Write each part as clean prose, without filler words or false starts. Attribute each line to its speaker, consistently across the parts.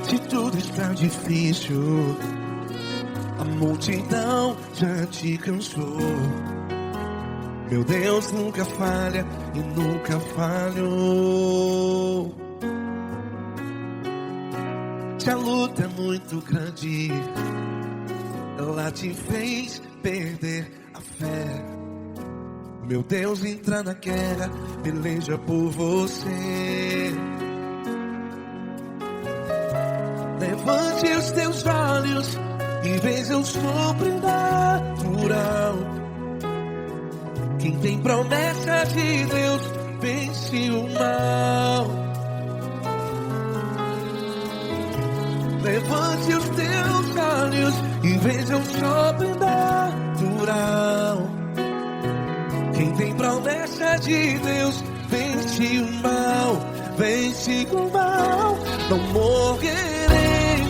Speaker 1: Se tudo está difícil, a multidão já te cansou. Meu Deus nunca falha e nunca falhou. Se a luta é muito grande, ela te fez perder a fé. Meu Deus entra na guerra, peleja por você. Levante os teus olhos e veja o sobrenatural. Quem tem promessa de Deus vence o mal. Levante os teus olhos e veja o sobrenatural. Quem tem promessa de Deus vence o mal. Vence o mal. Não morrerei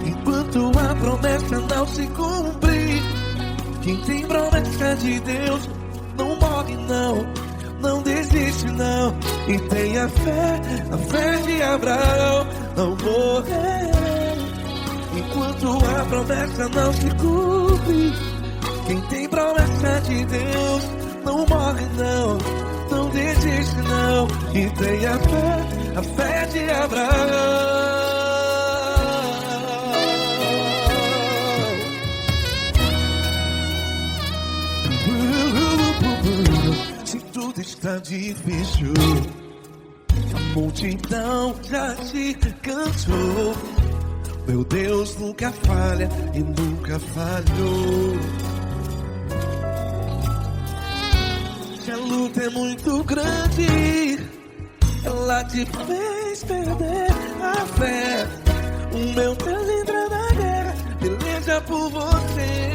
Speaker 1: enquanto a promessa não se cumprir. Quem tem promessa de Deus não morre não, não desiste não. E tenha fé, a fé de Abraão. Não morrerei enquanto a promessa não se cumpre. Quem tem promessa de Deus não morre não, não desiste não. E tenha fé, a fé de Abraão. Se tudo está difícil, a multidão já te cansou. Meu Deus nunca falha e nunca falhou. Se a luta é muito grande, ela te fez perder a fé. O meu Deus entra na guerra, peleja por você.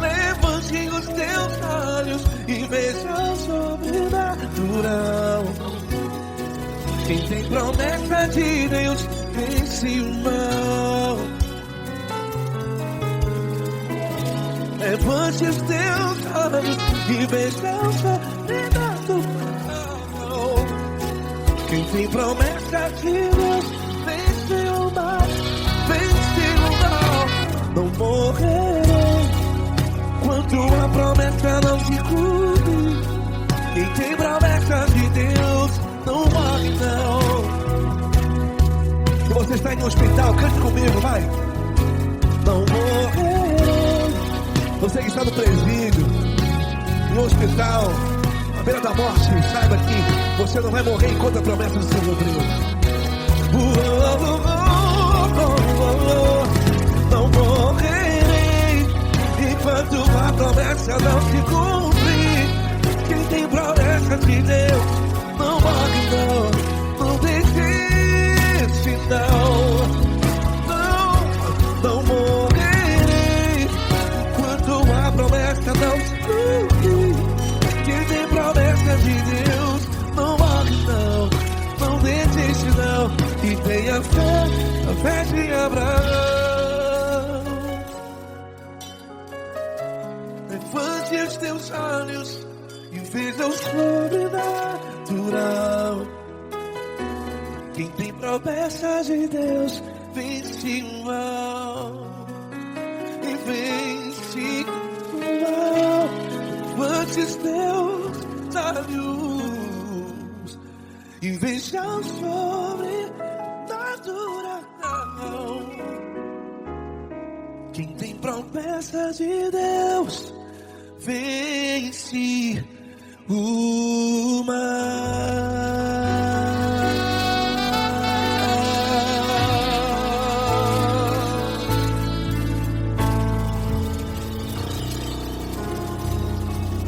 Speaker 1: Levante os teus olhos e veja o sobrenatural. Quem tem promessa de Deus vence o mal. Levante os teus olhos e veja o sobrenatural. Quem tem promessa de Deus vence o mal. Vence o mal. Não morrerei enquanto a promessa não se cumpre. Quem tem promessa de Deus não morre não. Se você está em um hospital, cante comigo, vai. Não morrerei. Você que está no presídio, no hospital, à beira da morte, saiba que você não vai morrer enquanto a promessa não se cumpriu. Não morrerei enquanto a promessa não se cumprir. Quem tem promessa de Deus não morre não, não desiste não. Não morrerei enquanto a promessa não se cumprir. Quem tem promessa de Deus não morre não, não desiste não. E tenha fé, a fé de Abraão. Levante os teus olhos e veja o sobrenatural. Quem tem promessa de Deus vence o mal. E vence o mal. Levante os teus olhos e veja o sobrenatural. Quem tem promessa de Deus vence o mal.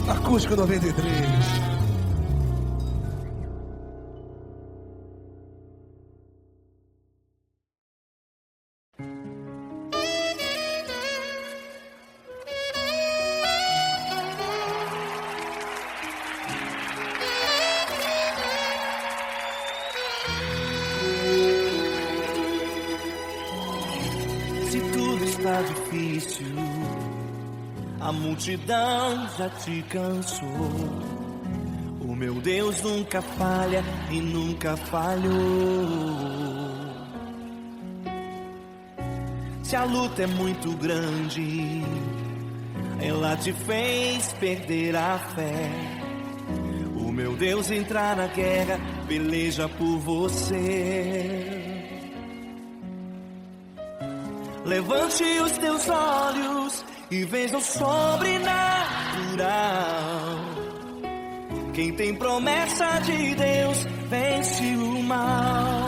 Speaker 1: Acústico 93.
Speaker 2: Está difícil, a multidão já te cansou. O meu Deus nunca falha e nunca falhou. Se a luta é muito grande, ela te fez perder a fé. O meu Deus entrar na guerra, peleja por você. Levante os teus olhos e veja o sobrenatural. Quem tem promessa de Deus vence o mal.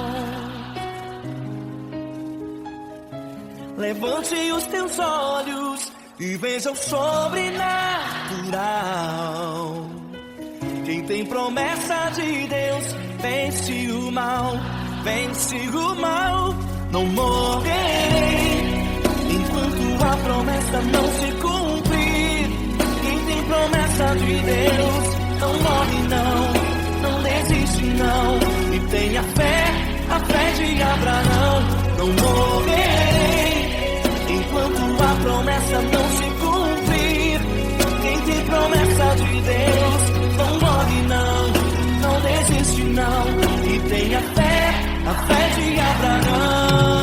Speaker 2: Levante os teus olhos e veja o sobrenatural. Quem tem promessa de Deus vence o mal, vence o mal. Não morrerei enquanto a promessa não se cumprir. Quem tem promessa de Deus não morre não desiste não. E tenha fé, a fé de Abraão. Não morrerei enquanto a promessa não se cumprir. Quem tem promessa de Deus não morre não desiste não. E tenha fé, a fé de Abraão.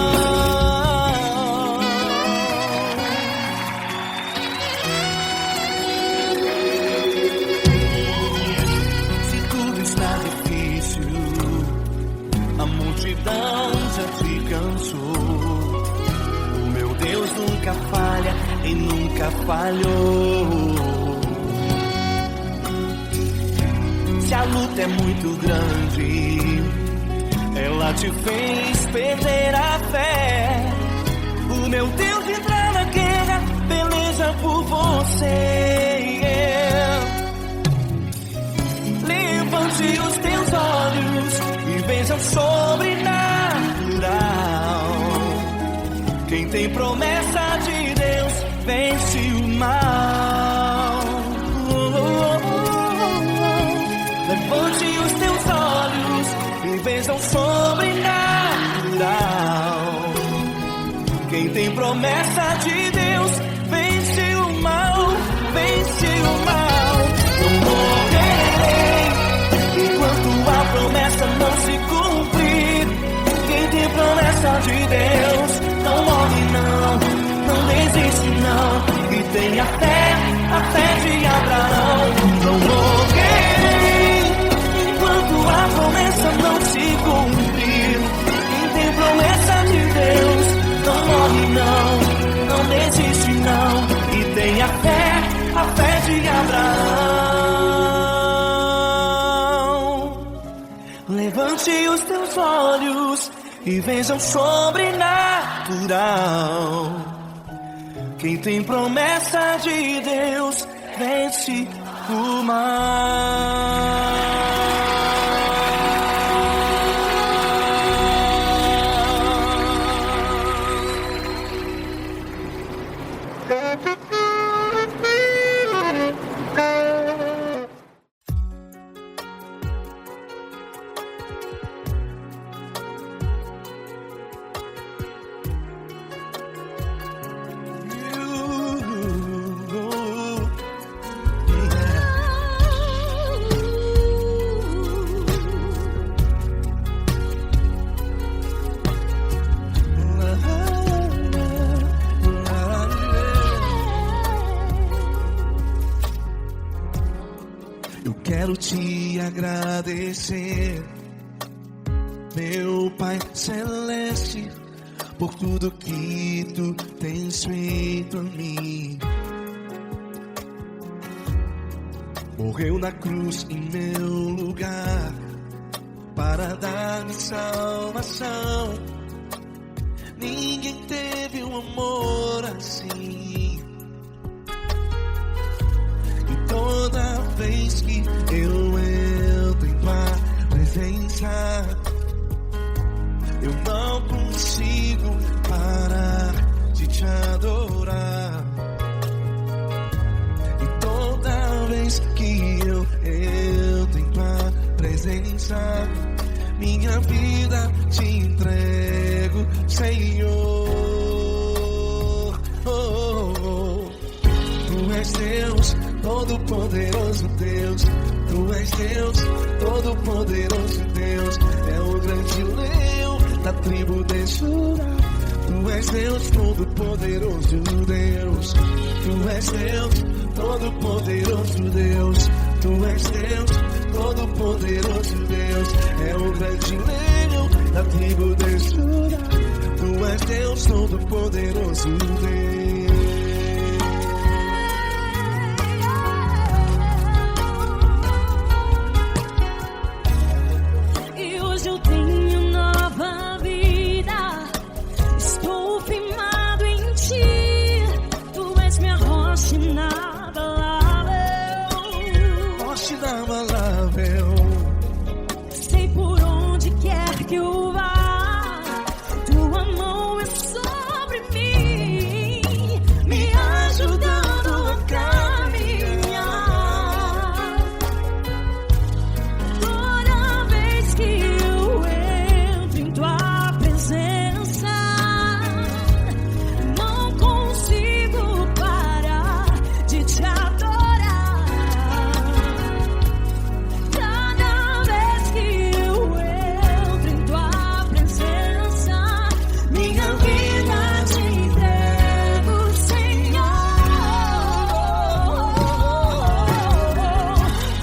Speaker 2: Se tudo está difícil, a multidão já te cansou. O meu Deus nunca falha e nunca falhou. Se a luta é muito grande, ela te fez perder a fé. O meu Deus entrar na guerra, peleja por você. Levante os teus olhos e veja o sobrenatural. Quem tem promessa de Deus vence o mal. Levante os teus olhos e veja o sobrenatural. Quem tem promessa de Deus vence o mal, vence o mal. Não morrerei enquanto a promessa não se cumprir. Quem tem promessa de Deus não morre não desiste não. E tenha fé, a fé de Abraão. Não morrerei enquanto a promessa não se cumprir. Quem tem promessa de Deus não morre não desiste não. E tenha fé, a fé de Abraão. Levante os teus olhos e veja o sobrenatural. Quem tem promessa de Deus vence o mal.
Speaker 1: Quero te agradecer, meu Pai Celeste, por tudo que tu tens feito a mim. Morreu na cruz em meu lugar para dar-me salvação. Ninguém teve um amor assim. E toda vez que eu entro em tua presença, eu não consigo parar de te adorar. E toda vez que eu entro em tua presença, minha vida te entrego, Senhor. Tu és Deus, todo-poderoso Deus, Tu és Deus, todo-poderoso Deus. É o grande leão da tribo de Judá. Tu és Deus, todo-poderoso Deus. Tu és Deus, todo-poderoso Deus. Tu és Deus, todo-poderoso Deus. É o grande leão da tribo de Judá. Tu és Deus, todo-poderoso Deus.
Speaker 3: E hoje eu tenho nova vida. Estou firmado em ti. Tu és minha rocha inabalável.
Speaker 1: Rocha inabalável.
Speaker 3: Sei por onde quer que eu vá, tua mão é sobre mim, me ajudando a caminhar. Toda vez que eu entro em tua presença, não consigo parar de te adorar. Cada vez que eu entro em tua presença, minha vida te entrego, Senhor.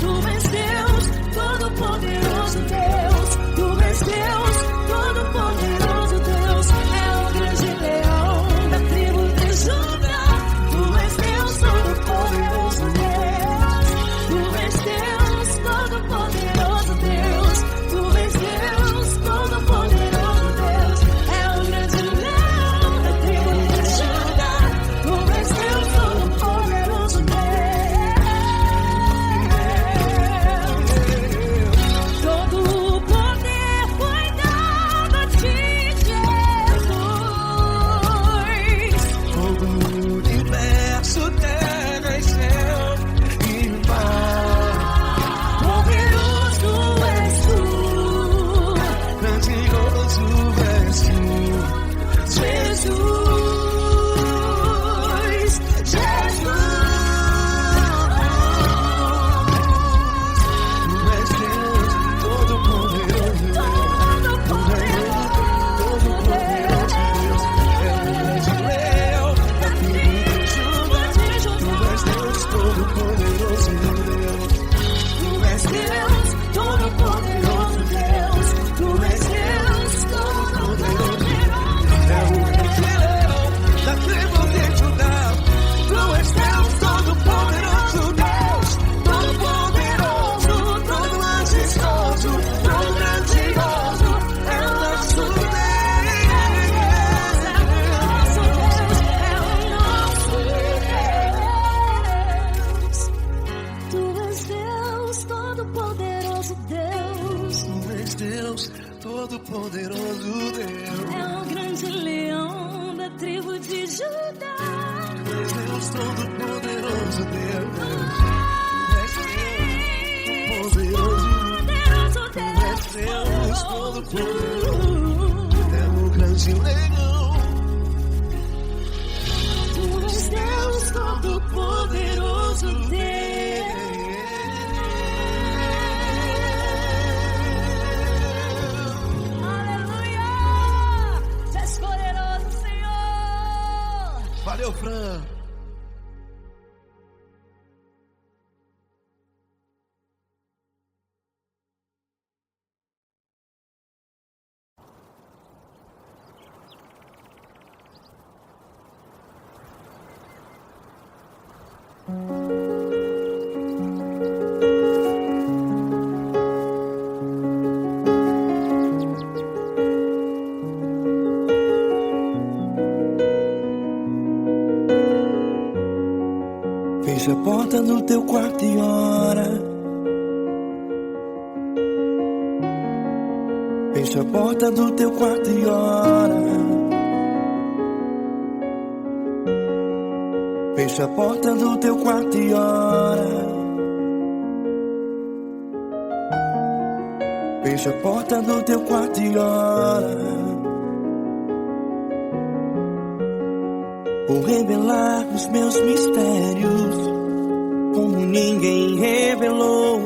Speaker 3: Tu és Deus, todo-poderoso Deus. Tu és Deus, todo-poderoso Deus. É o grande leão da tribo de Judá. Tu és Deus, todo-poderoso Deus. Tu és Deus, todo-poderoso Deus. Tu és Deus, todo-poderoso Deus. É o grande leão da tribo de Judá. Tu és Deus, todo-poderoso Deus. Todo o poder foi dado a ti, Jesus.
Speaker 1: Todo o universo, terra e céu e mar.
Speaker 3: Poderoso és tu,
Speaker 1: Grandioso és tu,
Speaker 3: Jesus.
Speaker 1: Tu és Deus, todo-poderoso Deus. É o grande leão da tribo de Judá. Tu és Deus, todo-poderoso Deus.
Speaker 3: Tu és Deus, todo-poderoso Deus. Tu és Deus, todo-poderoso
Speaker 1: É o grande leão da tribo de Judá. Tu és Deus, todo-poderoso Deus. Todo-poderoso, todo majestoso, todo grandioso. É o nosso Deus.
Speaker 3: Tu és Deus, todo-poderoso Deus.
Speaker 1: Tu és Deus, todo-poderoso Deus.
Speaker 3: É o grande leão da tribo de Judá.
Speaker 1: Tu és Deus, todo-poderoso Deus. Tu és Deus, poderoso. Tu és Deus, todo-poderoso. É o grande leão.
Speaker 3: Tu és Deus, todo-poderoso Deus. Aleluia! Tu és poderoso, Senhor.
Speaker 1: Valeu, Fran. Fecha a porta do teu quarto e ora. Fecha a porta do teu quarto e ora. Fecha a porta do teu quarto e ora. Fecha a porta do teu quarto e ora. Vou revelar os meus mistérios como ninguém revelou.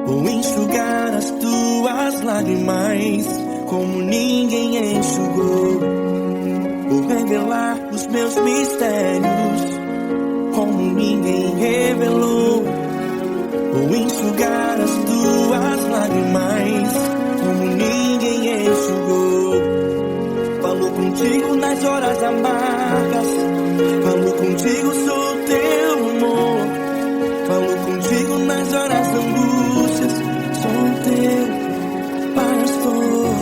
Speaker 2: Vou enxugar as tuas lágrimas como ninguém enxugou. Vou revelar os meus mistérios como ninguém revelou. Vou enxugar as tuas lágrimas como ninguém enxugou. Falo contigo nas horas amargas, falo contigo, sou teu amor. Falo contigo nas horas da angústias, sou teu pastor.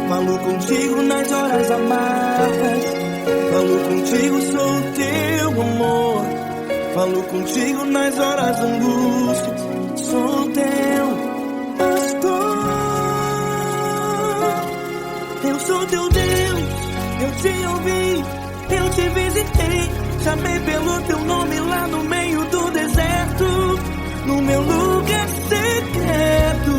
Speaker 2: Falo contigo nas horas amargas, falo contigo, sou teu amor. Falo contigo nas horas da angústia, sou teu pastor. Eu sou teu Deus, eu te ouvi, eu te visitei. Chamei pelo teu nome lá no meio do deserto, no meu lugar secreto.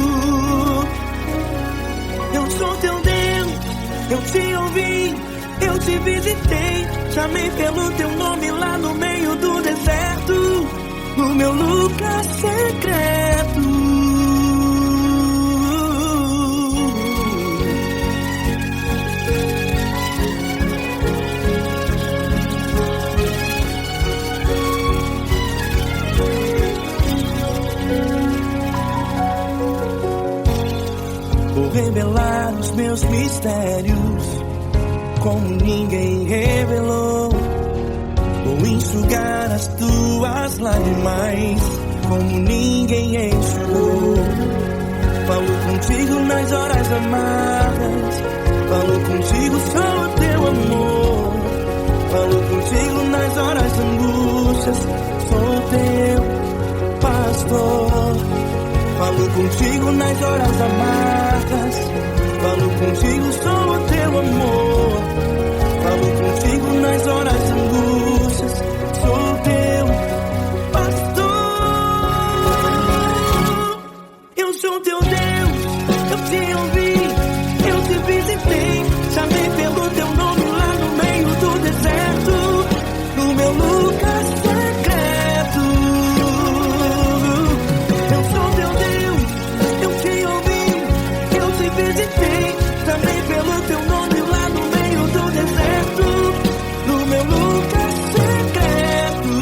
Speaker 2: Eu sou teu Deus, eu te ouvi, eu te visitei. Chamei pelo teu nome lá no meio do deserto, no meu lugar secreto. Vou revelar os meus mistérios como ninguém revelou. Vou enxugar as tuas lágrimas como ninguém enxugou. Falo contigo nas horas amargas, falo contigo, sou teu amor. Falo contigo nas horas angústias, sou teu pastor. Falo contigo nas horas amargas, falo contigo, sou teu amor. Falo contigo nas horas angústias, sou teu pastor. Eu sou teu Deus, eu te ouvi, eu te visitei. Chamei pelo teu nome lá no meio do deserto, no meu lugar secreto. Eu sou teu Deus, eu te ouvi, eu te visitei. Chamei pelo teu nome lá no meio do deserto, no meu lugar secreto.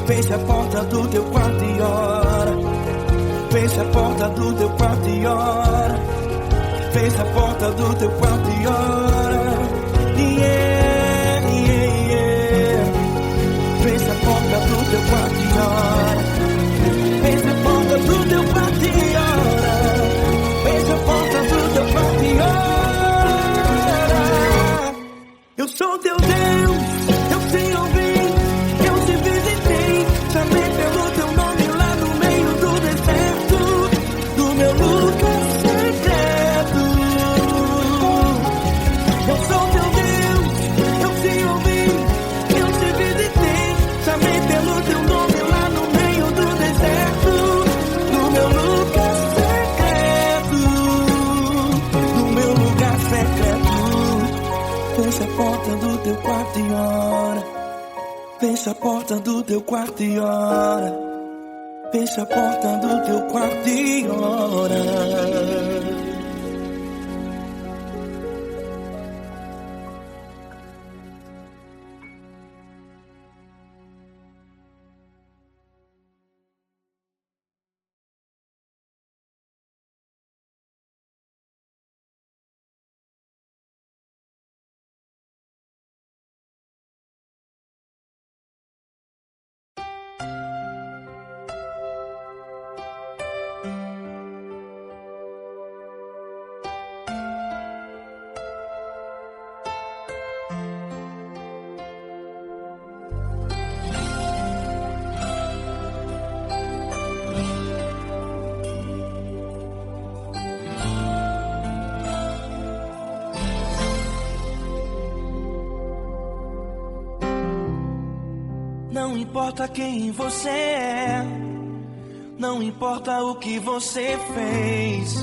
Speaker 2: Feche a porta do teu quarto e ora. Feche a porta do teu quarto e ora. Feche a porta do teu quarto e ora. Yeah, yeah, yeah. Feche a porta do teu quarto e ora. Feche a porta do teu quarto e ora. Feche a porta do teu quarto e ora. Eu sou teu Deus, eu te ouvi, eu te visitei. Chamei pelo teu nome lá no meio do deserto, do meu lugar secreto. Eu sou teu Deus, eu te ouvi, eu te visitei. Chamei pelo teu nome lá no meio do deserto, no meu lugar secreto, no meu lugar secreto. Fecha a porta do teu quarto e ora. Fecha a porta do teu quarto e ora. Fecha a porta do teu quarto e ora. Não importa quem você é, não importa o que você fez,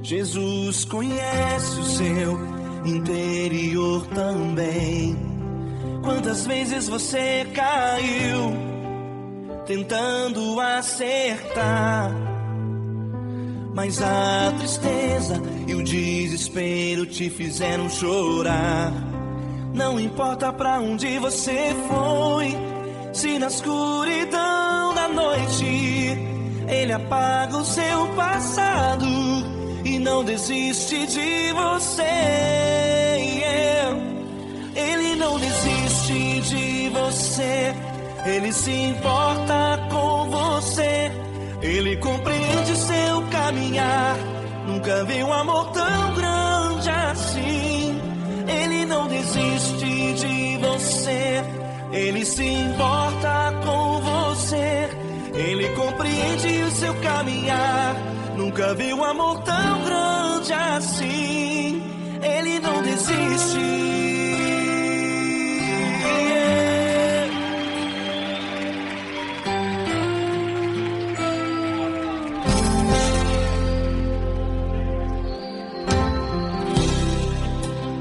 Speaker 2: Jesus conhece o seu interior também. Quantas vezes você caiu, tentando acertar. Mas a tristeza e o desespero te fizeram chorar. Não importa pra onde você foi, se na escuridão da noite ele apaga o seu passado e não desiste de você. Ele não desiste de você, ele se importa com você, ele compreende seu caminhar. Nunca vi um amor tão grande assim. Ele não desiste de você, ele se importa com você, ele compreende o seu caminhar. Nunca vi um amor tão grande assim. Ele não desiste.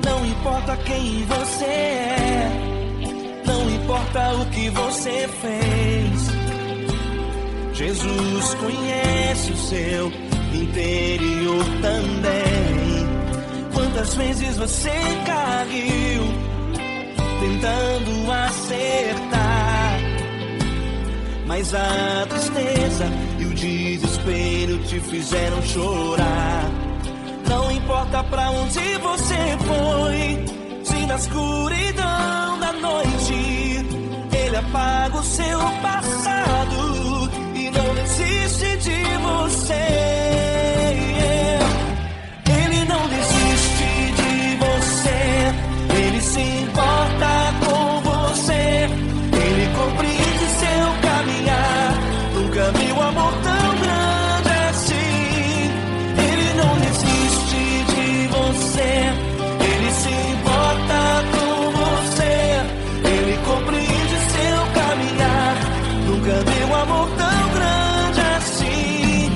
Speaker 2: Não importa quem você é, não importa o que você fez, Jesus conhece o seu interior também. Quantas vezes você caiu tentando acertar, mas a tristeza e o desespero te fizeram chorar. Não importa pra onde você foi, se na escuridão da noite ele apaga o seu passado e não desiste de você. Ele não desiste de você, ele se importa com você, ele compreende seu caminhar. Nunca vi um amor tão grande assim. Ele não desiste de você, ele se importa com você, ele compreende seu caminhar. Nunca vi um amor tão grande assim.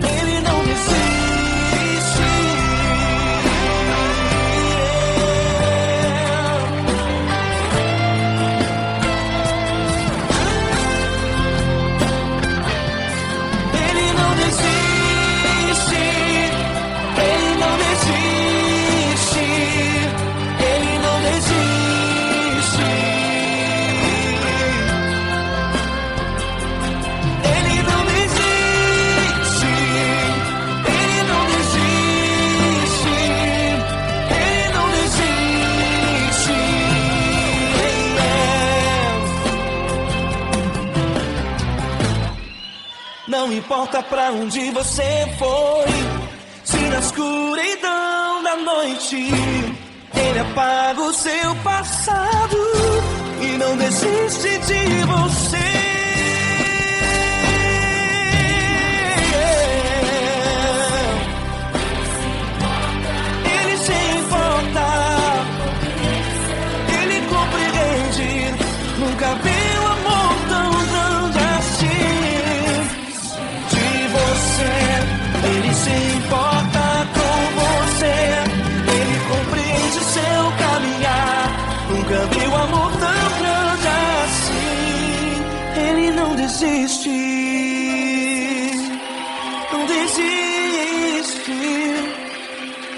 Speaker 2: Ele não desiste. Ele não desiste. Ele não desiste. Ele não desiste. Ele não desiste. Ele não desiste. Ele não desiste. Não importa pra onde você foi, se na escuridão da noite ele apaga o seu passado e não desiste de você. Ele se importa, ele compreende. Nunca vi um amor tão grande assim. De você, ele se importa com você, ele compreende seu caminhar. Nunca vi um amor tão grande assim. Ele não desiste, não desiste,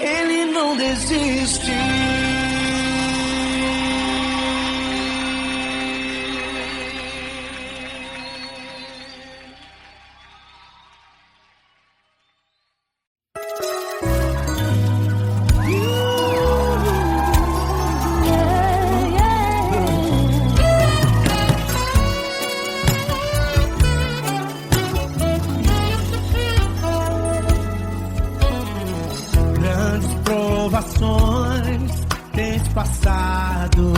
Speaker 2: ele não desiste.
Speaker 1: Grandes provações tens passado,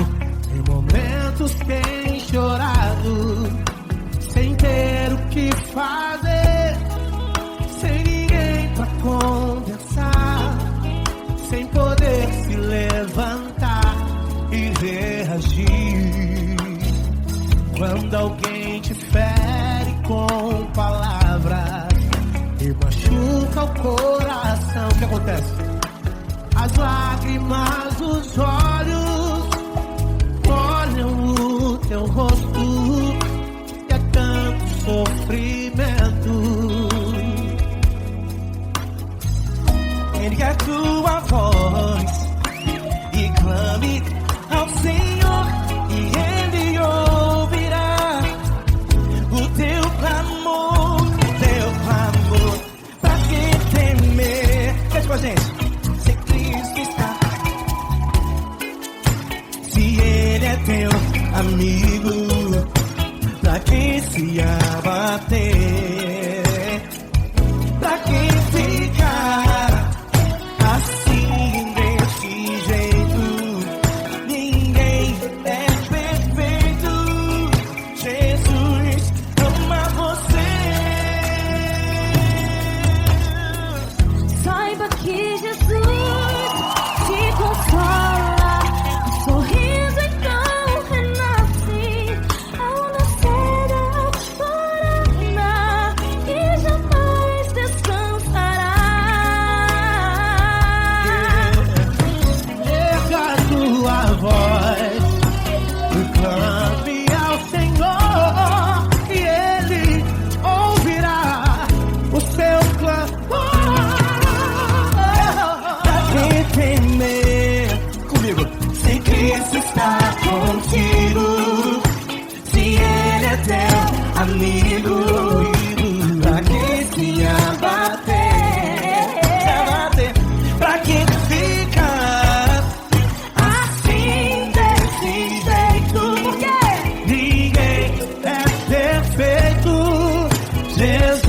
Speaker 1: em momentos tens chorado, sem ter o que fazer, sem ninguém pra conversar, sem poder se levantar e reagir. Quando alguém te fere com palavras e machuca o coração, o que acontece? As lágrimas dos olhos molham o teu rosto, e é tanto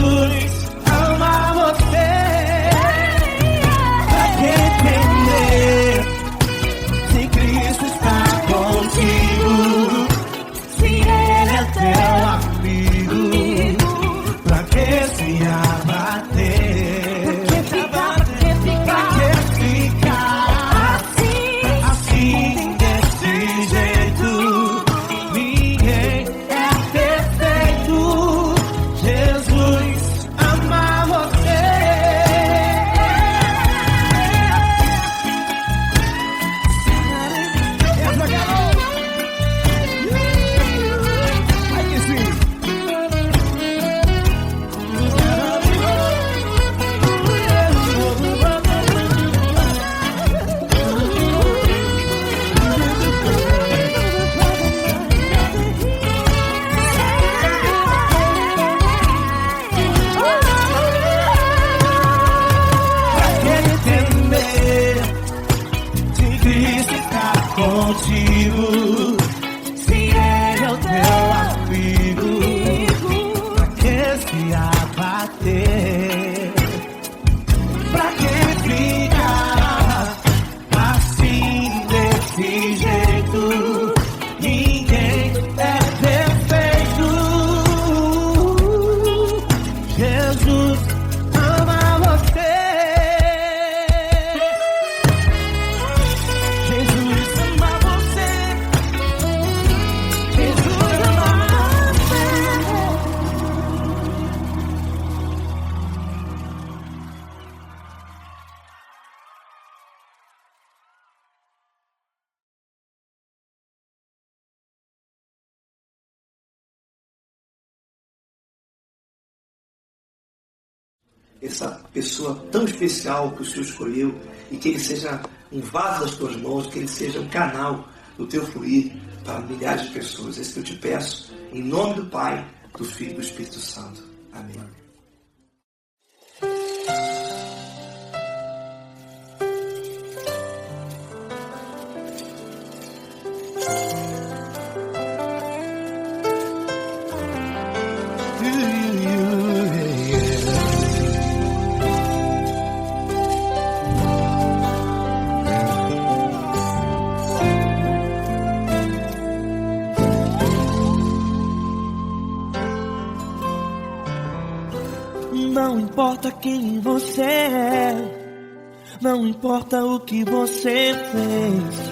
Speaker 2: Jesus ama você. Pra que temer se Cristo está contigo? Se Ele é teu amigo, pra que se abater? Pra que ficar assim desse jeito? Ninguém é perfeito. Jesus ama você. Vai que sim. Se Cristo está contigo, se Ele é o teu amigo, pra que se abater? Pra que ficar assim desse jeito? Ninguém é perfeito. Jesus ama você. Jesus ama você. Jesus ama você.
Speaker 4: Essa pessoa tão especial que o Senhor escolheu, e que ele seja um vaso das tuas mãos, que ele seja um canal do teu fluir para milhares de pessoas. É isso que eu te peço, em nome do Pai, do Filho e do Espírito Santo. Amém.
Speaker 2: Não importa quem você é, não importa o que você fez,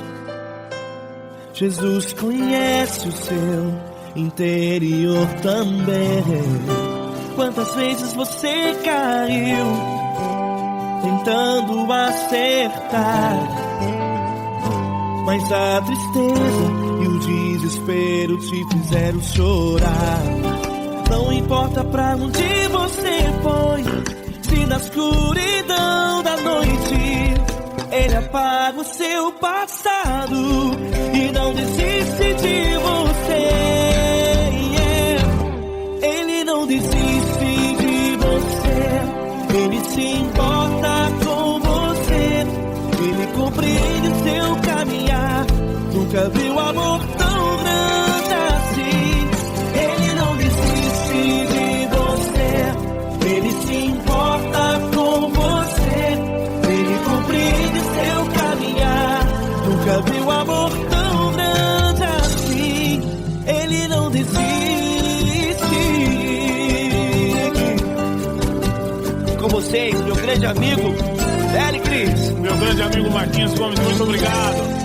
Speaker 2: Jesus conhece o seu interior também. Quantas vezes você caiu tentando acertar, mas a tristeza e o desespero te fizeram chorar. Não importa pra onde você foi, se na escuridão da noite Ele apaga o seu passado e não desiste de você. Ele não desiste de você, Ele se importa com você, Ele compreende o seu caminhar. Nunca viu amor tão grande assim. Ele não desiste de você, Ele se importa com você, Ele compreende seu caminhar. Nunca viu amor tão grande assim. Ele não desiste. Com vocês, meu grande amigo L. Cris.
Speaker 5: Meu grande amigo Marquinhos Gomes, muito obrigado.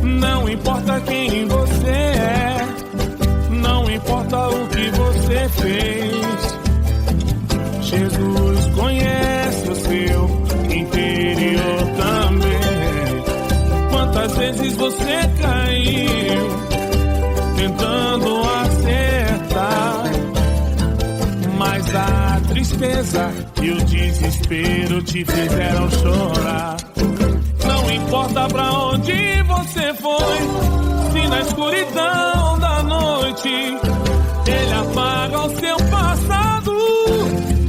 Speaker 5: Não importa quem você é, não importa o que você fez, Jesus conhece o seu interior também. Quantas vezes você caiu tentando acertar, mas a tristeza e o desespero te fizeram chorar. Não importa pra onde você foi, se na escuridão da noite Ele apaga o seu passado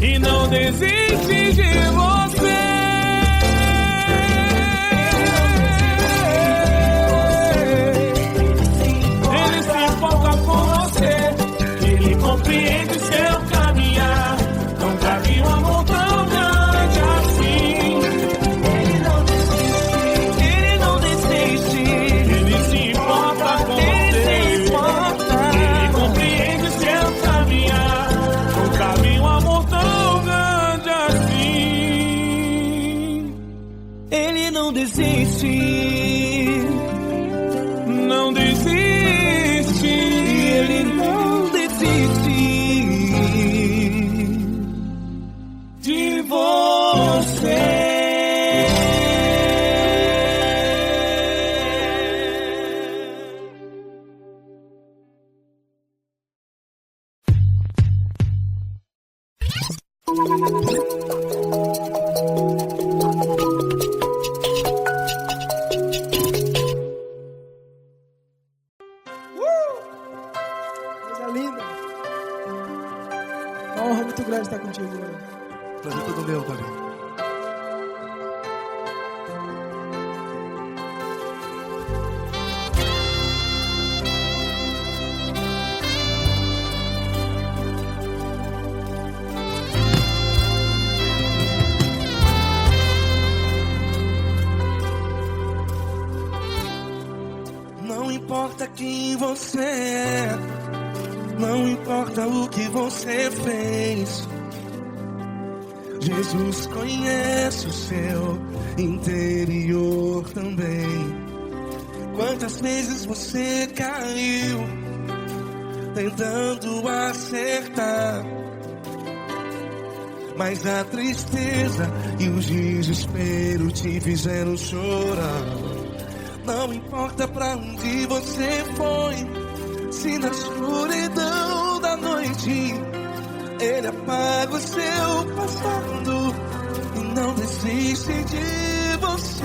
Speaker 5: e não desiste de você. Ele se importa com você.
Speaker 2: desiste.
Speaker 5: Não desiste.
Speaker 2: Ele não desiste de você.
Speaker 6: Coisa linda. Uma honra muito grande estar contigo hoje.
Speaker 4: Prazer todo meu, Fabinho.
Speaker 1: Não importa quem você é, não importa o que você fez, Jesus conhece o seu interior também. Quantas vezes você caiu tentando acertar, mas a tristeza e o desespero te fizeram chorar. Não importa pra onde você foi, se na escuridão da noite Ele apaga o seu passado e não desiste de você.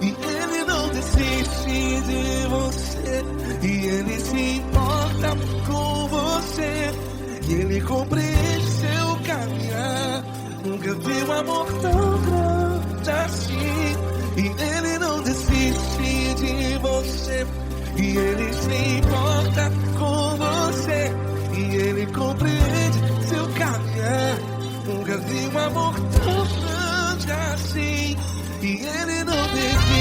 Speaker 1: E Ele não desiste de você, e Ele se importa com você, e Ele compreende seu caminhar. Nunca vi um amor tão grande assim. E Ele não desiste de você, e Ele se importa com você, e Ele compreende seu caminhar. Nunca vi um amor tão grande assim, e Ele não desiste.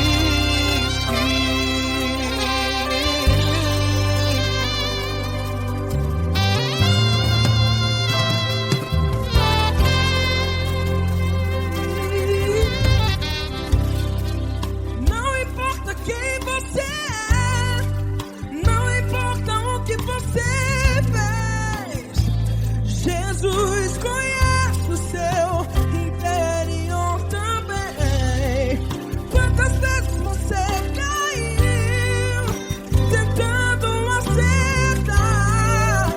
Speaker 3: Jesus conhece o seu interior também. Quantas vezes você caiu tentando acertar,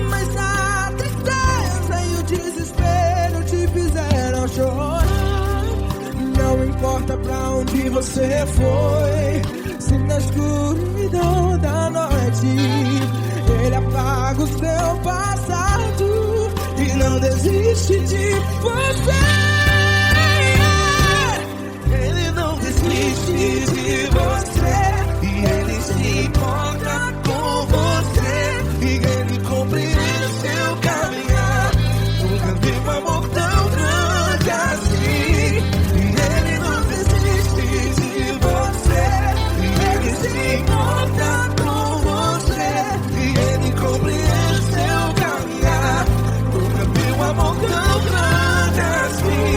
Speaker 3: mas a tristeza e o desespero te fizeram chorar. Não importa pra onde você foi, se na escuridão da noite Ele apaga o seu passado e não desiste de você.
Speaker 1: Ele não desiste de você, e Ele se importa com você, e Ele compreende seu caminhar. Nunca vi um amor tão grande assim. E Ele não desiste de você, e Ele se importa com você, e Ele compreende seu caminhar. Nunca vi um amor tão grande assim.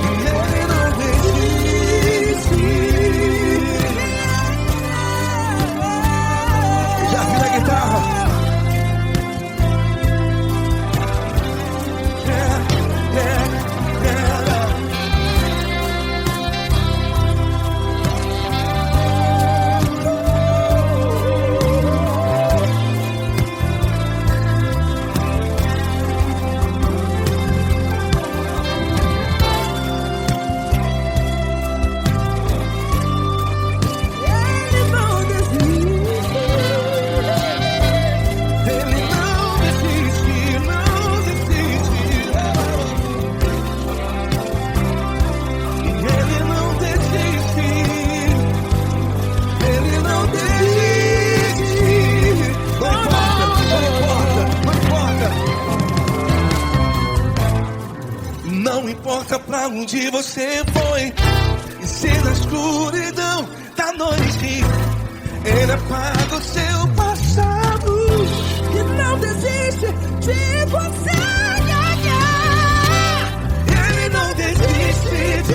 Speaker 1: E Ele não desiste. Já vi na guitarra. Não importa pra onde você foi, e se na escuridão da noite Ele apaga o seu passado
Speaker 3: E não desiste de você.
Speaker 1: Ele não desiste de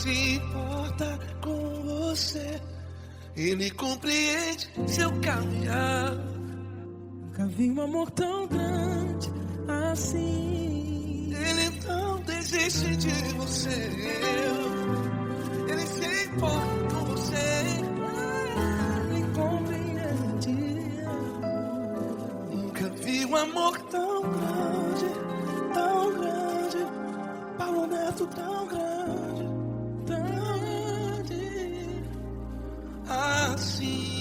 Speaker 1: se importa com você. Ele compreende seu caminhar.
Speaker 6: Nunca vi um amor tão grande assim.
Speaker 1: Ele não desiste de você. Ele se importa com você.
Speaker 6: Ele compreende.
Speaker 1: Nunca vi um amor tão grande, tão grande. Paulo Neto tão grande, tão grande assim.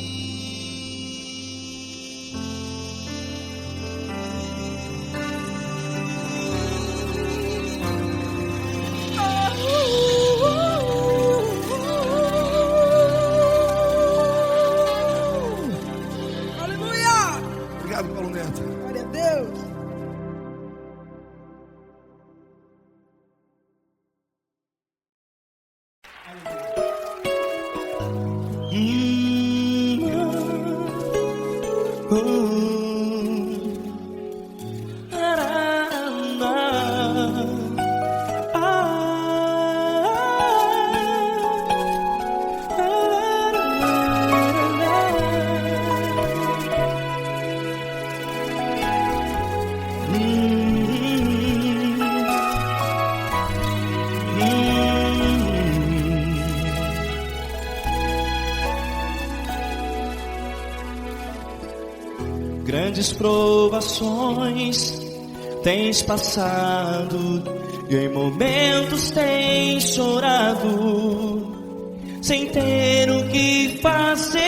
Speaker 6: Aleluia!
Speaker 1: Obrigado, Paulo Neto.
Speaker 6: Glória a Deus.
Speaker 2: Grandes provações tens passado e em momentos tens chorado, sem ter o que fazer,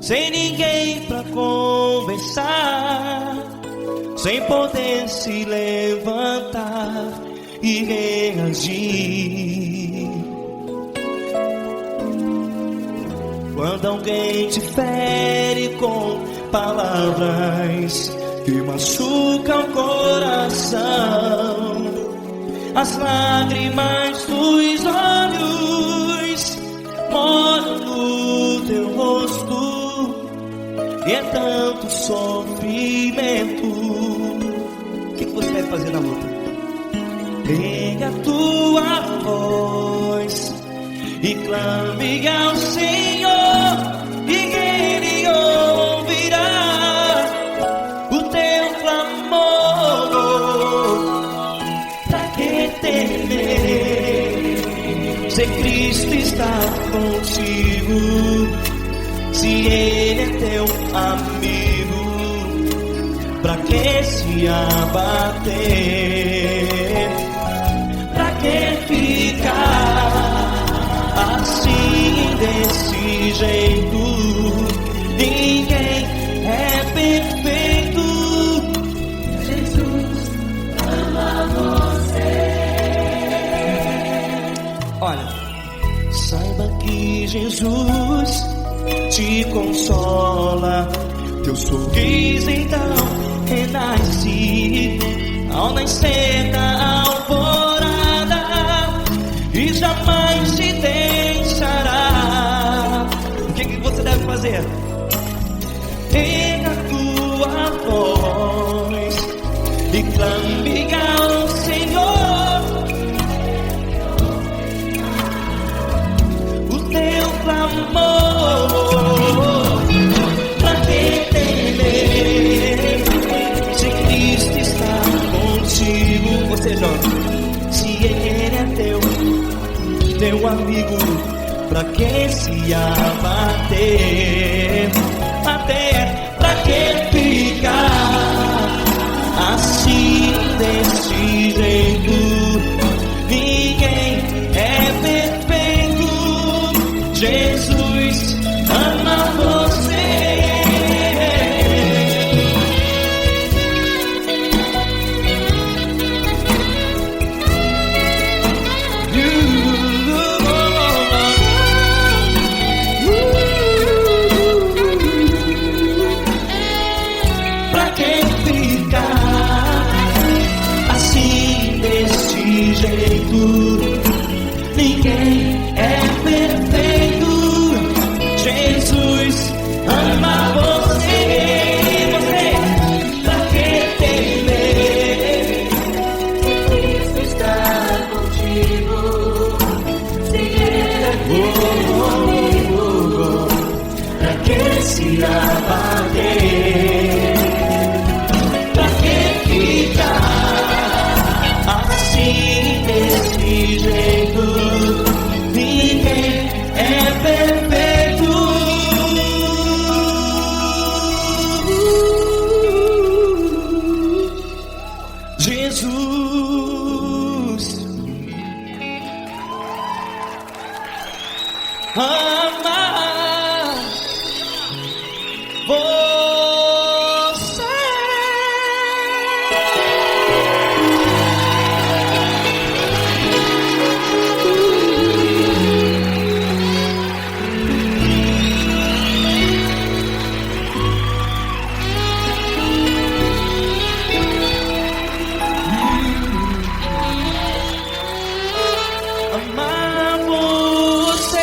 Speaker 2: sem ninguém pra conversar, sem poder se levantar e reagir. Quando alguém te fere com palavras que machucam o coração, as lágrimas dos olhos molham no teu rosto, e é tanto sofrimento. O que você vai fazer na luta? Pega a tua voz e clame ao Senhor, e Ele ouvirá o teu clamor. Pra que temer, se Cristo está contigo, se Ele é teu amigo? Pra que se abater? Pra que ficar assim, desse jeito? Ninguém é perfeito. Jesus ama você. Olha, saiba que Jesus te consola, teu sorriso então renasce ao nascer da alvorada, e jamais te deixará. O que você deve fazer? Pega a tua voz e clame ao Senhor, o teu clamor. Pra que temer, se Cristo está contigo? Você jovem, se Ele é teu amigo, pra que se abater? Até pra que ficar assim, desse jeito? Ninguém é perfeito. Jesus ama você. Ninguém é perfeito. Jesus ama você. Você, pra que temer? Cristo está contigo. se abater. Pra que ficar assim desse jeito? Ninguém é perfeito. Jesus ama você. Amar você.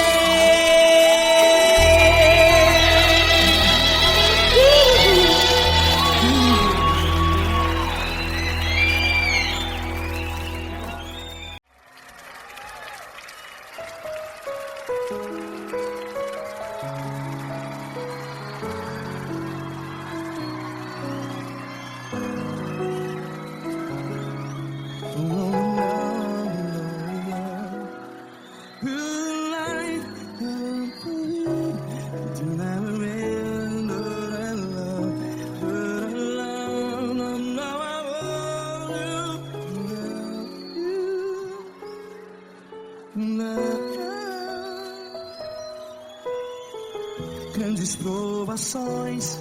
Speaker 7: Grandes provações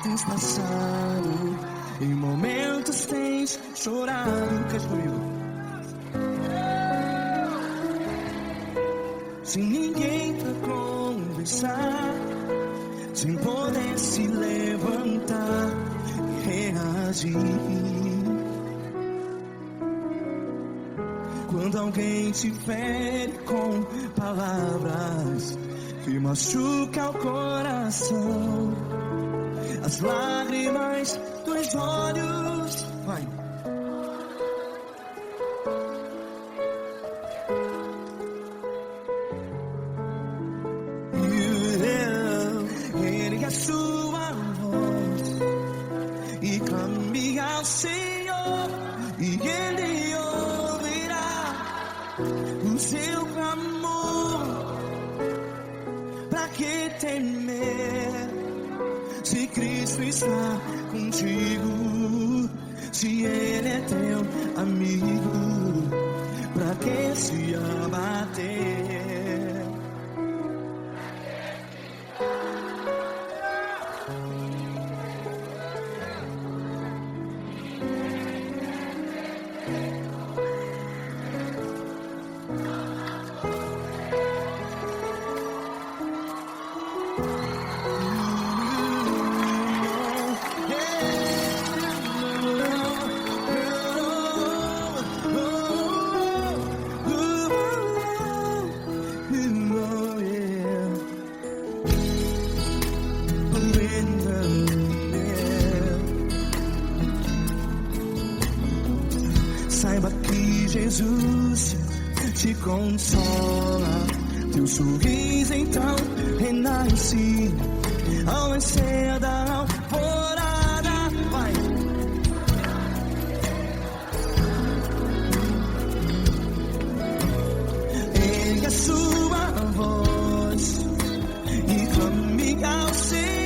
Speaker 7: tens passado, em momentos tens chorado. Cante comigo. Sem ninguém pra conversar, sem poder se levantar e reagir. Quando alguém te fere com palavras que machuca o coração, as lágrimas dos olhos, vai. Ergue a sua voz e clame ao Senhor, e Ele ouvirá o seu clamor. Pra que temer, se Cristo está contigo? Se Ele é teu amigo, pra que se abater? Saiba que Jesus te consola, teu sorriso então renasce ao nascer da alvorada. Vai. Ergue a sua voz e clame ao Senhor.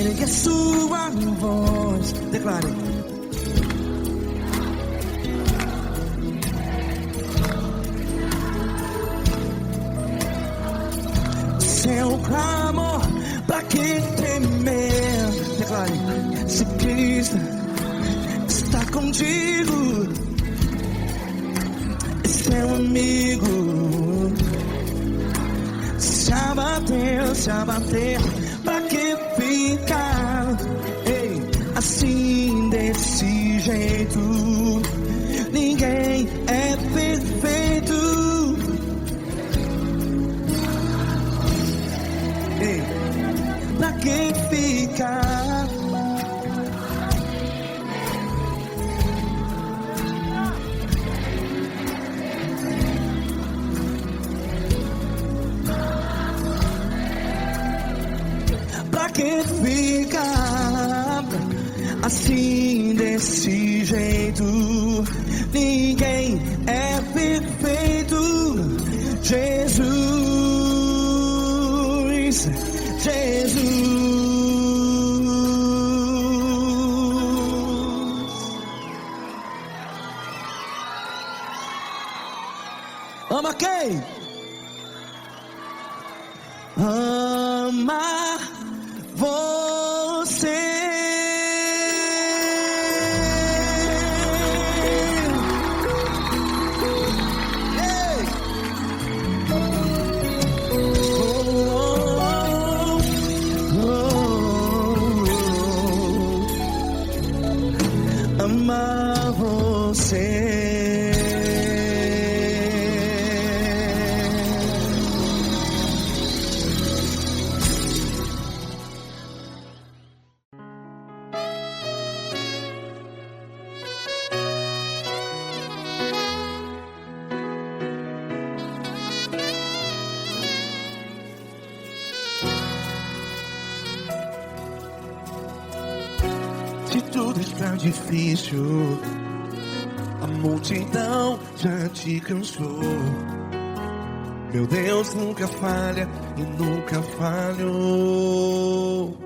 Speaker 7: ergue a sua voz. Declare. Seu clamor, pra que temer? Declare. Se Cristo está contigo, é seu amigo. Se abater, pra que ficar? Ei, assim desse jeito, ninguém é perfeito. Ei, pra que ficar? Pra que ficar assim desse jeito? Ninguém é perfeito. Jesus, Jesus. Ama quem? Ama você. Ei. Amar você.
Speaker 1: Se tudo está difícil, a multidão já te cansou. Meu Deus nunca falha e nunca falhou.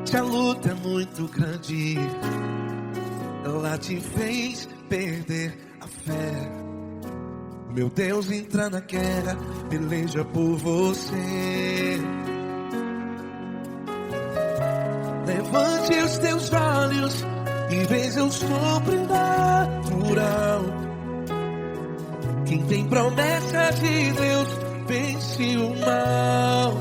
Speaker 1: Se a luta é muito grande, ela te fez perder a fé. Meu Deus entra na guerra, peleja por você. Levante os teus olhos e veja o sobrenatural. Quem tem promessa de Deus vence o mal.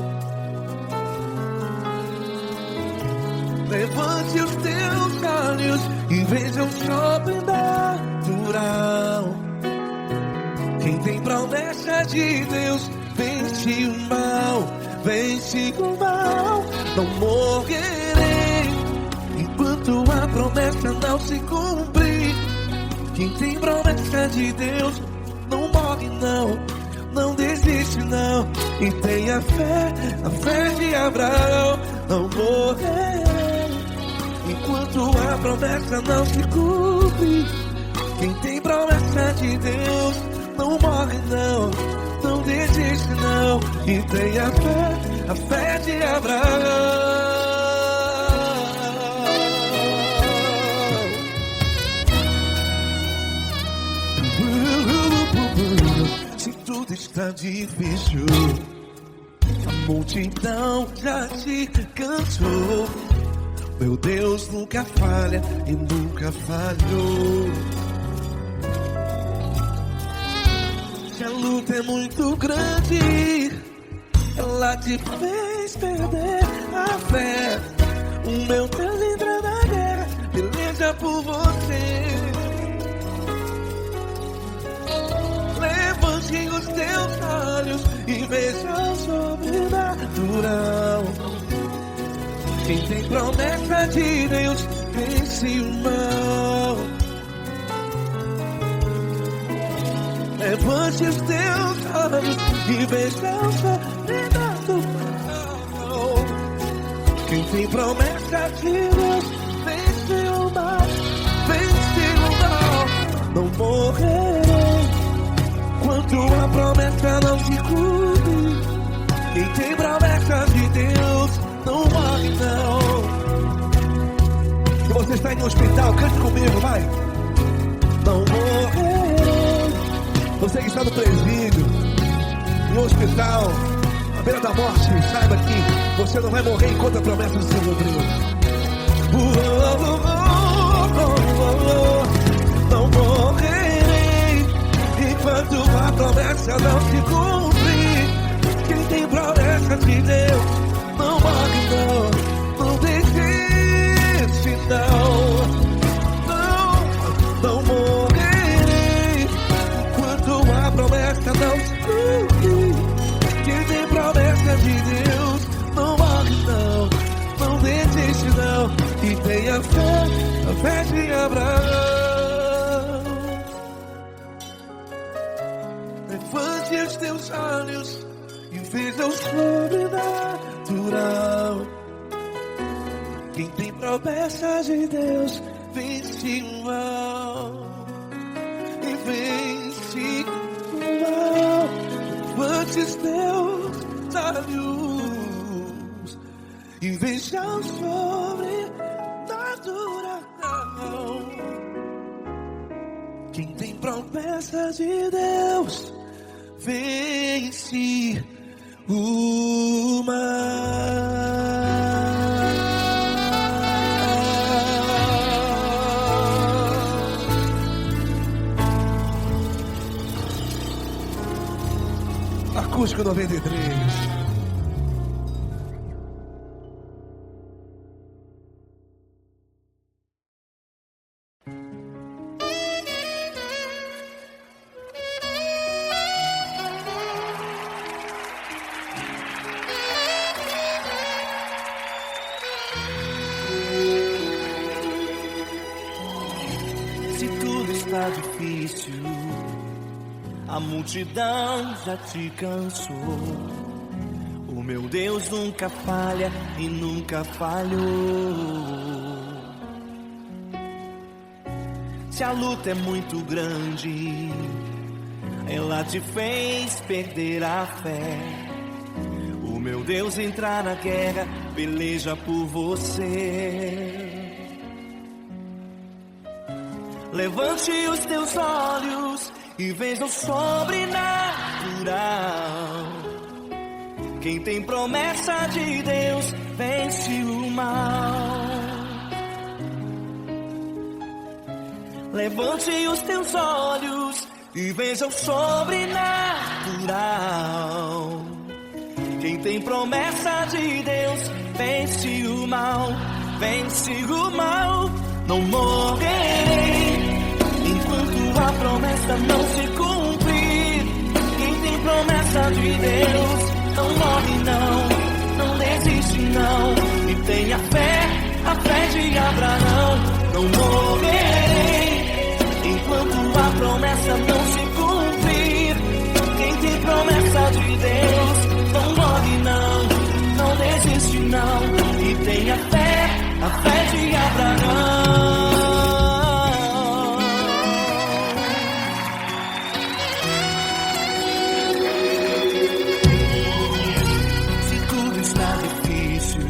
Speaker 1: Levante os teus olhos e veja o sobrenatural. Quem tem promessa de Deus vence o mal. Vence o mal. Não morrerei enquanto a promessa não se cumprir. Quem tem promessa de Deus não morre não, não desiste não. E tenha fé, a fé de Abraão. Não morrerei enquanto a promessa não se cumpre. Quem tem promessa de Deus não morre não, não desiste não. E tenha fé, a fé de Abraão. Se tudo está difícil, a multidão já te cansou. Meu Deus nunca falha e nunca falhou. Se a luta é muito grande, ela te fez perder a fé. O meu Deus entra na guerra, peleja por você. Levante os teus olhos e veja o sobrenatural. Quem tem promessa de Deus vence o mal. Levante os teus olhos e veja o sobrenatural. Quem tem promessa de Deus vence o mal. Vence o mal. Não morrerei enquanto a promessa não se cumpre. Quem tem promessa de Deus está em um hospital, cante comigo, vai. Não morrerei. Você que está no presídio, em um hospital, à beira da morte, saiba que você não vai morrer enquanto a promessa não se cumpriu. Não morrerei enquanto a promessa não se cumprir. Quem tem promessa de Deus não morre não, não desiste não morrerei enquanto a promessa não se cumprir. Quem tem promessa de Deus não morre não desiste não, e tenha fé, a fé de Abraão. Levante os teus olhos e veja o sobrenatural. Quem tem promessa de Deus vence o mal e vence o mal. Levante os teus olhos e veja o sobrenatural. Quem tem promessa de Deus vence o mal. Acústico 93.
Speaker 2: Está difícil, a multidão já te cansou. O meu Deus nunca falha e nunca falhou. Se a luta é muito grande, ela te fez perder a fé. O meu Deus entrar na guerra, peleja por você. Levante os teus olhos e veja o sobrenatural. Quem tem promessa de Deus vence o mal. Levante os teus olhos e veja o sobrenatural. Quem tem promessa de Deus vence o mal, vence o mal. Não morrerei enquanto a promessa não se cumprir. Quem tem promessa de Deus não morre não desiste não, e tenha fé, a fé de Abraão. Não morrerei enquanto a promessa não se cumprir. Quem tem promessa de Deus não morre não desiste não, e tenha fé, a fé de Abraão. Se tudo está difícil,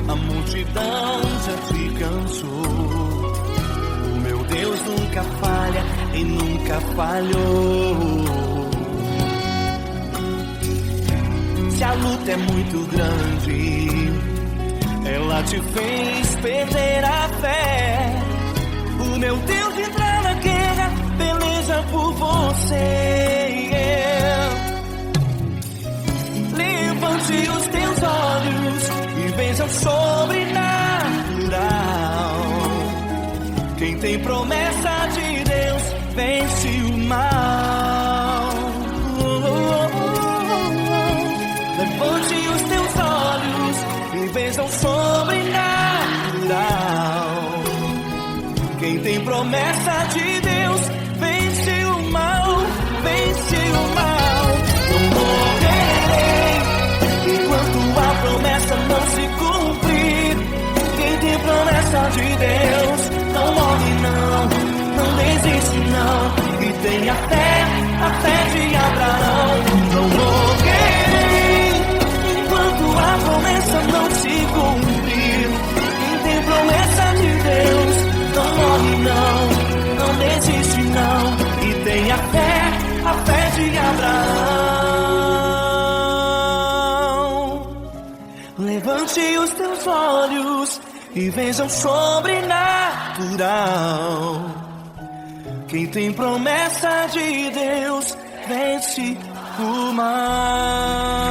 Speaker 2: a multidão já te cansou. O meu Deus nunca falha e nunca falhou. Se a luta é muito grande, ela te fez perder a fé. O meu Deus entrar na guerra, peleja por você. Levante os teus olhos e veja o sobrenatural. Quem tem promessa de Deus vence o mal. Levante os teus olhos e veja o sobrenatural. Quem tem promessa de Deus vence o mal, vence o mal. Não morrerei enquanto a promessa não se cumprir. Quem tem promessa de Deus não morre não desiste não, e tenha fé, a fé de Abraão. Não morrerei enquanto a promessa não se cumprir. Quem tem promessa de Levante os teus olhos e veja o sobrenatural. Quem tem promessa de Deus vence o mal.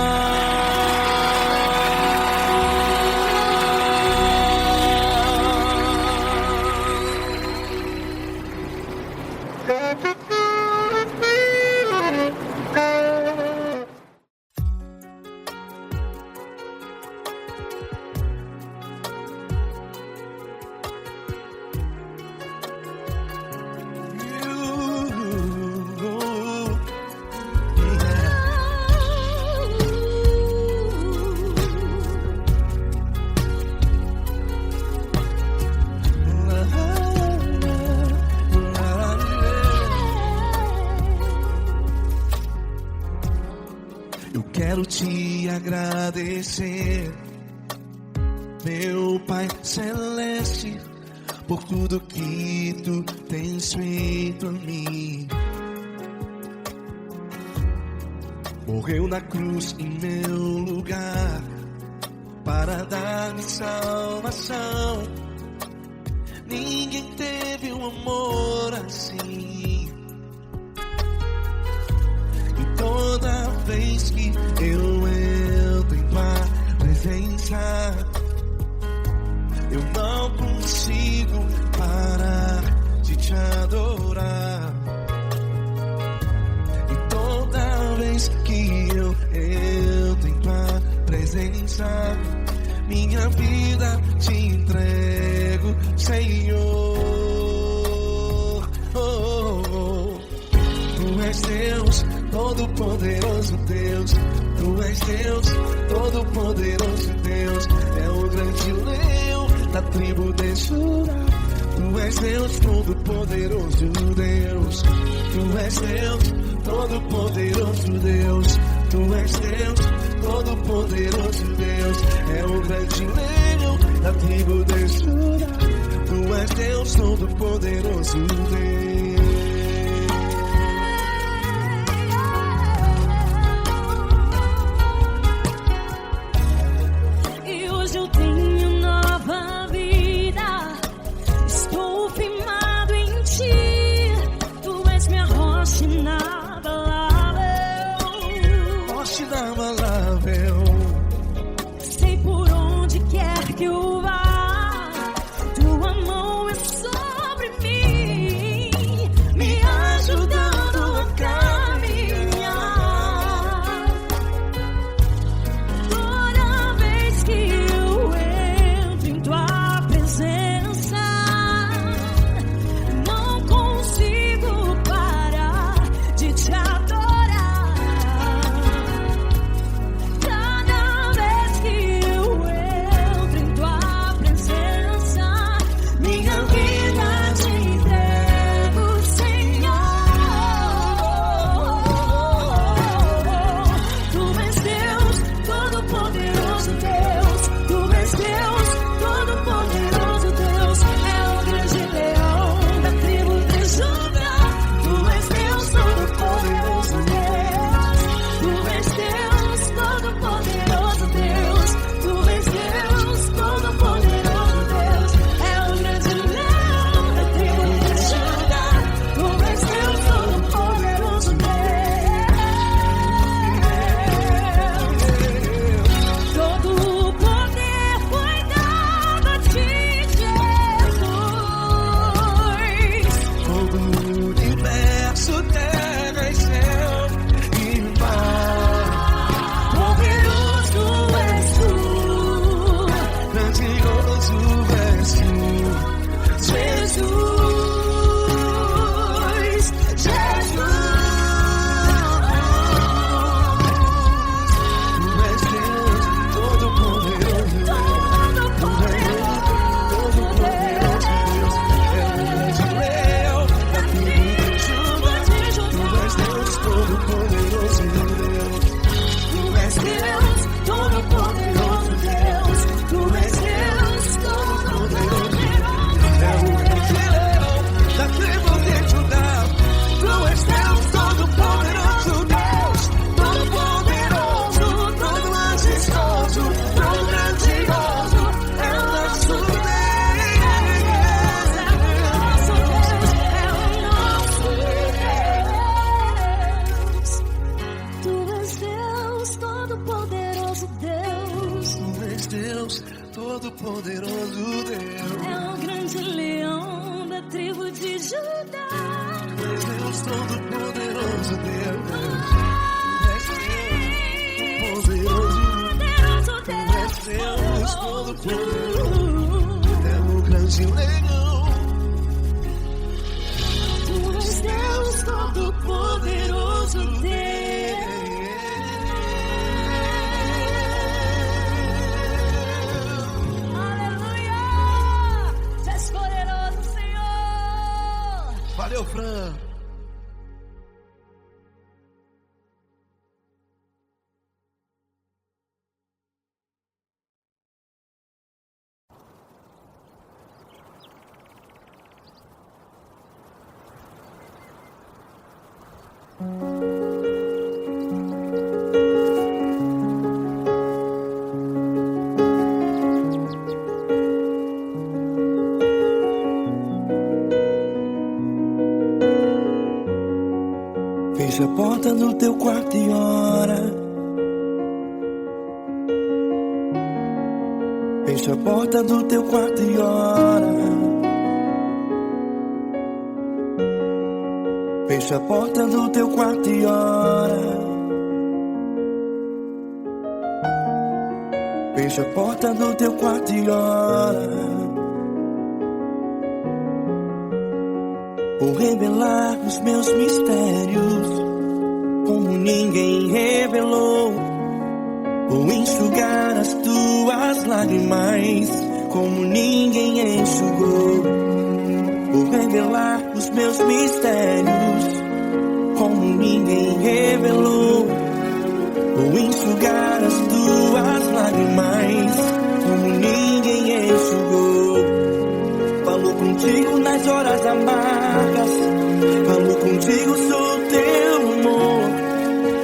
Speaker 1: Eu quero te agradecer, meu Pai Celeste, por tudo que tu tens feito a mim. Morreu na cruz em meu lugar para dar-me salvação. Ninguém teve um amor assim. E toda vez que eu entro em tua presença, eu não consigo parar de te adorar. E toda vez que eu entro em tua presença, minha vida te entrego, Senhor. Tu és Deus, Todo-Poderoso Deus. Tu és Deus, Todo-Poderoso Deus. É o grande leão da tribo de Judá. Tu és Deus, Todo-Poderoso Deus. Tu és Deus, Todo-Poderoso Deus. Tu és Deus, Todo-Poderoso Deus. É o grande leão da tribo de Judá. Tu és Deus, Todo-Poderoso Deus. Deus, Todo-Poderoso Deus.
Speaker 3: É o grande leão da tribo de Judá.
Speaker 1: És Deus, Todo-Poderoso Deus. És Deus, poderoso. És Deus, Todo-Poderoso. É o grande leão.
Speaker 3: Tu és Deus Todo-Poderoso Deus. Aleluia! Tu és poderoso, Senhor.
Speaker 1: Valeu, Fran.
Speaker 7: Fecha a porta do teu quarto e ora. Fecha a porta do teu quarto e ora. Fecha a porta do teu quarto e ora. Fecha a porta do teu quarto e ora. Vou revelar os meus mistérios como ninguém revelou. Vou enxugar as tuas lágrimas como ninguém enxugou. Vou revelar os meus mistérios como ninguém revelou. Vou enxugar as tuas lágrimas como ninguém enxugou. Falo contigo nas horas amargas. Falo contigo, sou teu amor.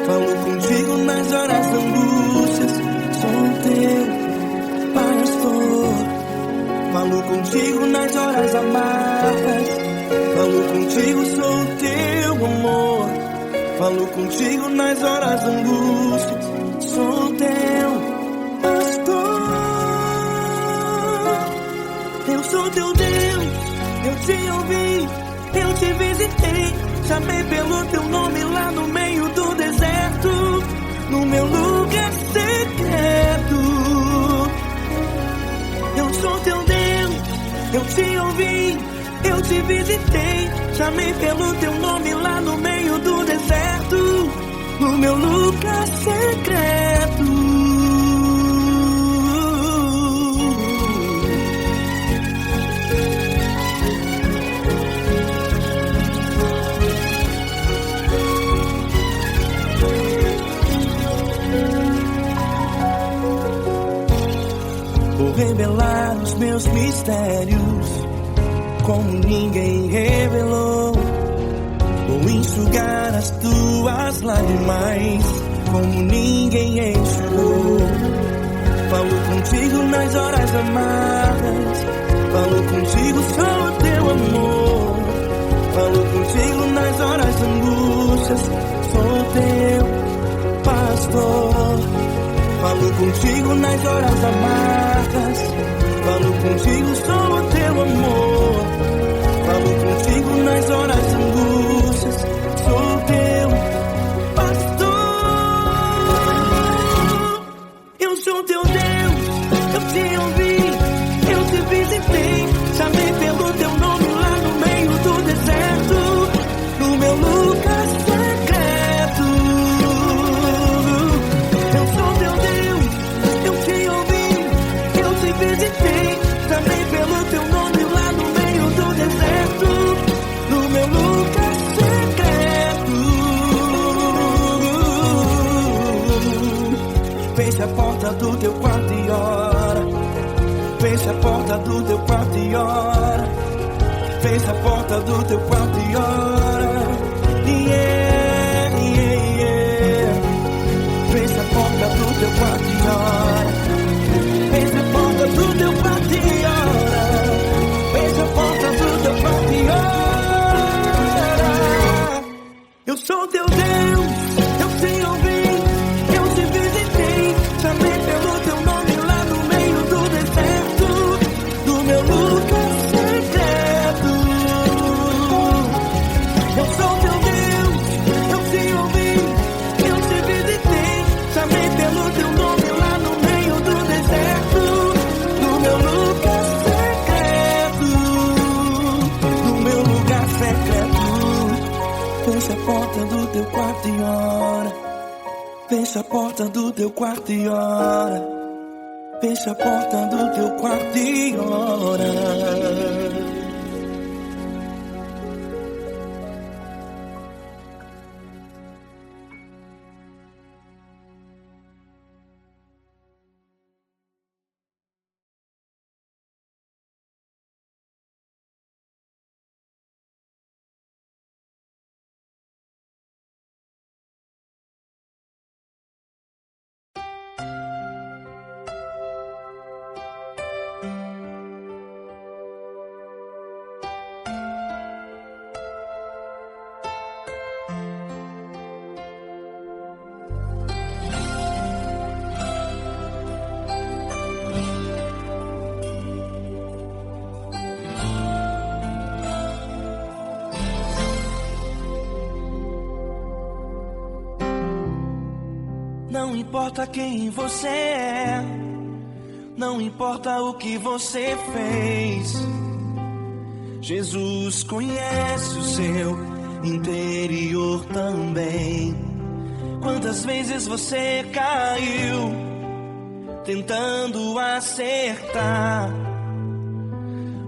Speaker 7: Falo contigo nas horas da angústias. Sou teu pastor. Falo contigo nas horas amargas. Falo contigo, sou teu amor. Falo contigo nas horas da angústias. Sou teu pastor. Eu sou teu Deus, eu te ouvi, eu te visitei. Chamei pelo teu nome lá no meio do deserto, no meu lugar secreto. Eu sou teu Deus, eu te ouvi, eu te visitei. Chamei pelo teu nome lá no meio do deserto, no meu lugar secreto. Vou revelar os meus mistérios como ninguém revelou. Vou enxugar as tuas lágrimas como ninguém enxugou. Falo contigo nas horas amargas. Falo contigo, sou teu amor. Falo contigo nas horas de angústias. Sou teu pastor. Falo contigo nas horas amargas. Falo contigo, sou teu amor. Falo contigo nas horas de angústias. Sou teu pastor. Eu sou teu Deus, eu te ouvi, eu te visitei. Chamei pelo teu nome lá no meio do deserto, no meu lugar secreto. Eu sou teu Deus, eu te ouvi, eu te visitei. Chamei pelo teu nome lá no meio do deserto, no meu lugar secreto. Fecha a porta do teu quarto e ora. Fecha a porta do teu quarto e ora. Fecha a porta do teu quarto e ora. Yeah, yeah, yeah. Fecha a porta do teu quarto e ora. Fecha a porta do teu quarto e ora. Fecha a porta do teu quarto e ora. Eu sou teu Deus, eu te ouvi, eu te visitei. Chamei pelo teu nome lá no meio porta do teu quarto e ora. Fecha a porta do teu quarto e ora.
Speaker 2: Não importa quem você é, não importa o que você fez, Jesus conhece o seu interior também. Quantas vezes você caiu tentando acertar,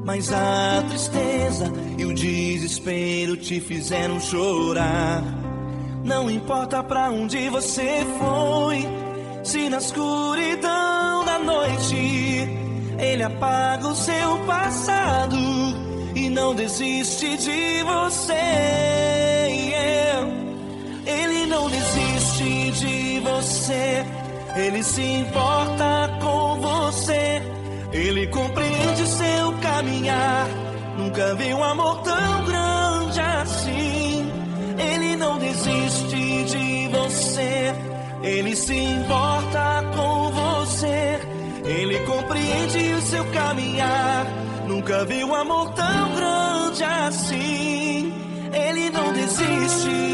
Speaker 2: mas a tristeza e o desespero te fizeram chorar. Não importa pra onde você foi, se na escuridão da noite Ele apaga o seu passado e não desiste de você. Ele não desiste de você, Ele se importa com você, Ele compreende seu caminhar. Nunca vi um amor tão grande assim. Ele não desiste de você, Ele se importa com você, Ele compreende o seu caminhar. Nunca vi um amor tão grande assim. Ele não desiste.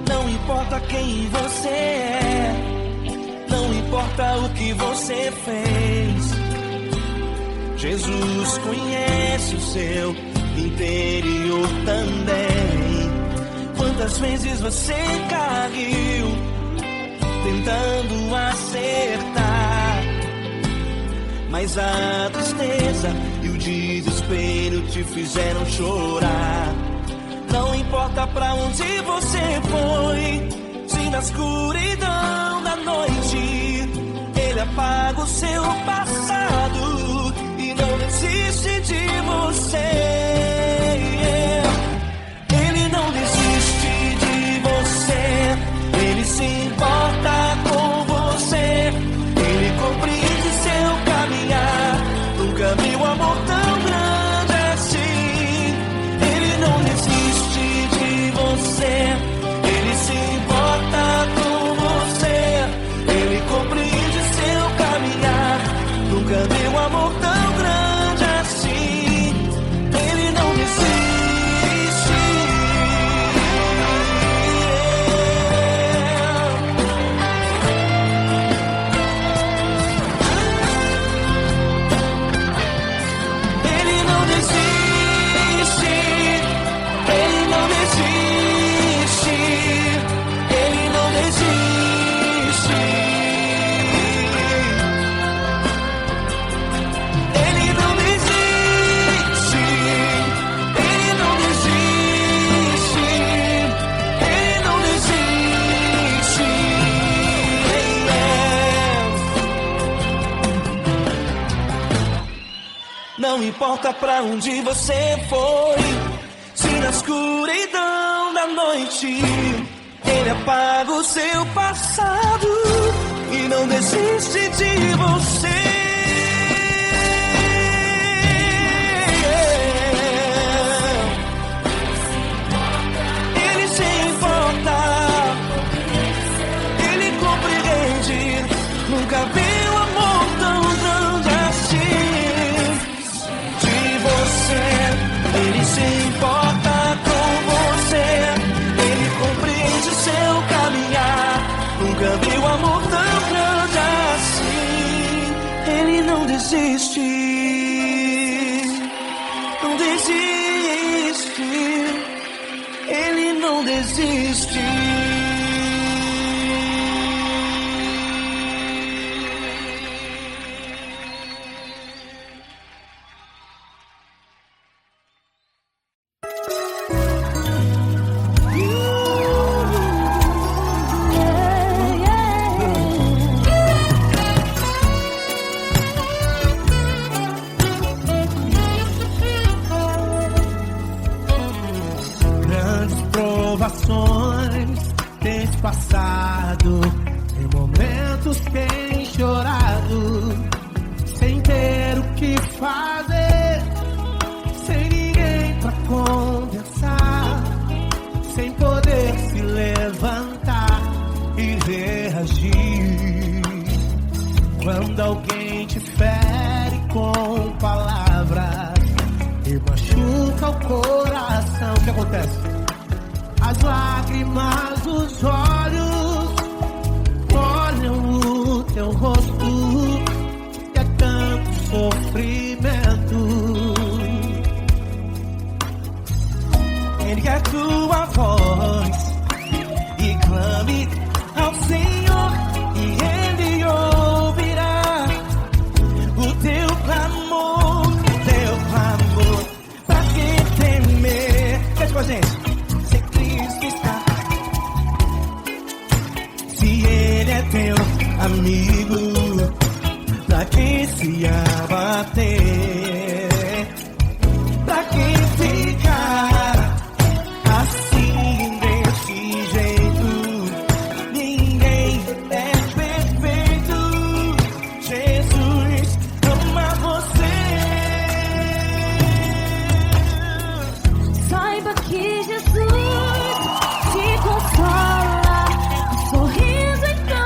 Speaker 2: Não importa quem você é, não importa o que você fez, Jesus conhece o seu interior também. Quantas vezes você caiu tentando acertar, mas a tristeza e o desespero te fizeram chorar. Não importa pra onde você foi, se na escuridão da noite Ele apaga o seu passado e não desiste de você. Ele não desiste de você, Ele se importa com você, Ele compreende seu caminhar. Nunca vi um amor tão grande assim. Ele não desiste de você, Ele se importa com você, Ele compreende seu caminhar. Nunca vi um amor tão grande assim. Ele não desiste. Ele não desiste. Ele não desiste. Ele não desiste. Ele não desiste. Ele não desiste. Ele não desiste. Não importa pra onde você foi, se na escuridão da noite Ele apaga o seu passado e não desiste de você. Ele se importa, Ele compreende. Nunca vi um amor tão grande assim. De você, Ele se importa com você, Ele compreende seu caminhar. Nunca vi um amor tão grande assim. desiste, não desiste, Ele não desiste.
Speaker 1: Tens passado, em momentos tens chorado, sem ter o que fazer, sem ninguém pra conversar, sem poder se levantar e reagir. Quando alguém te fere com palavras e machuca o coração, o que acontece? As lágrimas dos olhos molham o teu rosto, e é tanto sofrimento.
Speaker 2: Ergue a tua voz e clame ao Senhor, e Ele ouvirá o teu clamor, pra que temer? Cante com a gente. Teu amigo, pra que se abater? Pra que ficar assim desse jeito? Ninguém é perfeito. Jesus ama você.
Speaker 3: Saiba que Jesus te consola, sorriso então.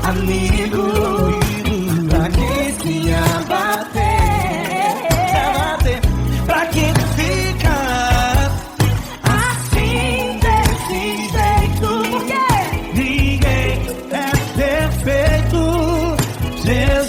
Speaker 2: Amigo, pra que se abater? Pra que ficar assim desse jeito? Porque ninguém é perfeito. Jesus